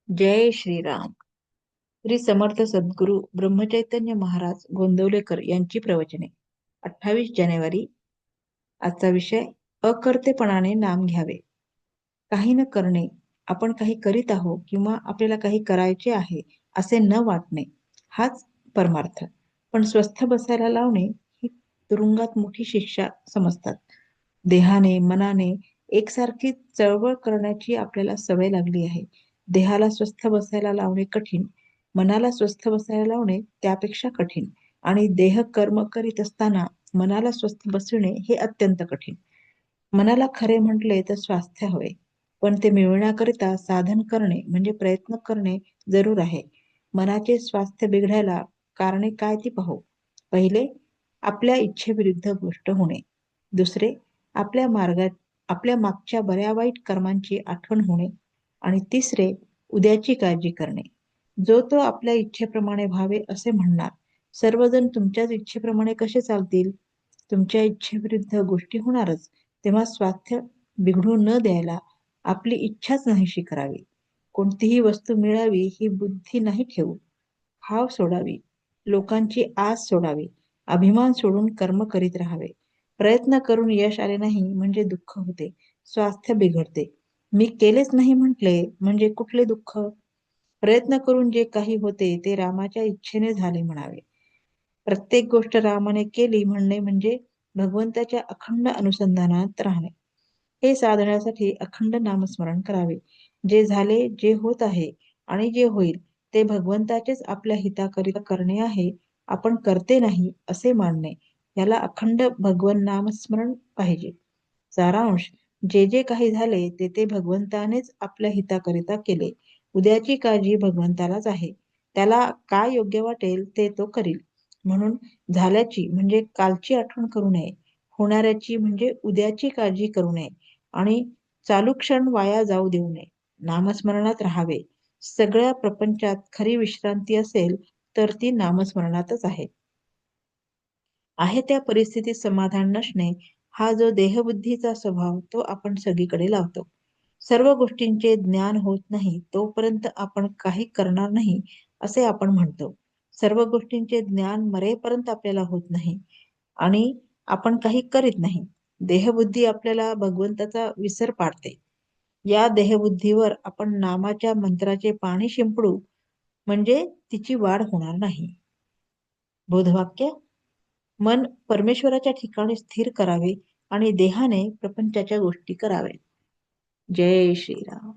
जय श्रीराम. श्री समर्थ सद्गुरू ब्रह्मचैतन्य महाराज गोंदवलेकर यांची प्रवचने. 28 जानेवारी. आजचा विषय अकर्तेपणाने नाम घ्यावे. काही न करणे, आपण काही करीत आहोत किंवा आपल्याला काही करायचे आहे असे न वाटणे, हाच परमार्थ. पण स्वस्थ बसायला लावणे ही तुरुंगात मोठी शिक्षा समजतात. देहाने मनाने एकसारखी चळवळ करण्याची आपल्याला सवय लागली आहे. देहाला स्वस्थ बसायला लावणे कठीण, मनाला स्वस्थ बसायला लावणे त्यापेक्षा कठीण, आणि देह कर्म करीत असताना मनाला स्वस्थ बसविणे हे अत्यंत कठीण. मनाला खरे म्हटले तर स्वास्थ्य हवे, पण ते मिळवण्याकरिता साधन करणे म्हणजे प्रयत्न करणे जरूर आहे. मनाचे स्वास्थ्य बिघडायला कारणे काय ती पाहू. पहिले, आपल्या इच्छेविरुद्ध गोष्ट होणे. दुसरे, आपल्या मागच्या बऱ्या वाईट कर्मांची आठवण होणे. आणि तिसरे, उद्याची काळजी करणे. जो तो आपल्या इच्छेप्रमाणे व्हावे असे म्हणणार. सर्वजण तुमच्याच इच्छेप्रमाणे कसे चालतील? तुमच्या इच्छेविरुद्ध गोष्टी होणारच. तेव्हा स्वास्थ्य बिघडू न द्यायला आपली इच्छाच नाहीशी करावी. कोणतीही वस्तू मिळावी ही बुद्धी नाही ठेवू. हाव सोडावी, लोकांची आस सोडावी, अभिमान सोडून कर्म करीत राहावे. प्रयत्न करून यश आले नाही म्हणजे दुःख होते, स्वास्थ्य बिघडते. मी केलेच नाही म्हटले म्हणजे कुठले दुःख? प्रयत्न करून जे काही होते ते रामाच्या इच्छेने झाले म्हणावे. प्रत्येक गोष्ट रामाने केली म्हणणे म्हणजे भगवंताच्या अखंड अनुसंधानात राहणे. हे साधण्यासाठी अखंड नामस्मरण करावे. जे झाले, जे होत आहे आणि जे होईल ते भगवंताचेच आपल्या हिताकरिता करणे आहे, आपण करते नाही असे मानणे, याला अखंड भगवन नामस्मरण पाहिजे. सारांश, जे जे काही झाले ते ते भगवंतानेच आपल्या हिताकरिता केले. उद्याची काळजी भगवंतालाच आहे. त्याला काय योग्य वाटेल ते तो करील. म्हणून झाल्याची म्हणजे कालची आठवण करू नये, होणाऱ्याची म्हणजे उद्याची काळजी करू नये, आणि चालू क्षण वाया जाऊ देऊ नये. नामस्मरणात राहावे. सगळ्या प्रपंचात खरी विश्रांती असेल तर ती नामस्मरणातच आहे. आहे त्या परिस्थितीत समाधान नसणे, हा जो देहबुद्धीचा स्वभाव तो आपण सगळीकडे लावतो. सर्व गोष्टींचे ज्ञान होत नाही तोपर्यंत आपण काही करणार नाही असे आपण म्हणतो. सर्व गोष्टींचे ज्ञान मरेपर्यंत आपल्याला होत नाही आणि आपण काही करीत नाही. देहबुद्धी आपल्याला भगवंताचा विसर पाडते. या देहबुद्धीवर आपण नामाच्या मंत्राचे पाणी शिंपडू म्हणजे तिची वाढ होणार नाही. बोधवाक्य: मन परमेश्वराच्या ठिकाणी स्थिर करावे आणि देहाने प्रपंचाच्या गोष्टी कराव्या. जय श्रीराम.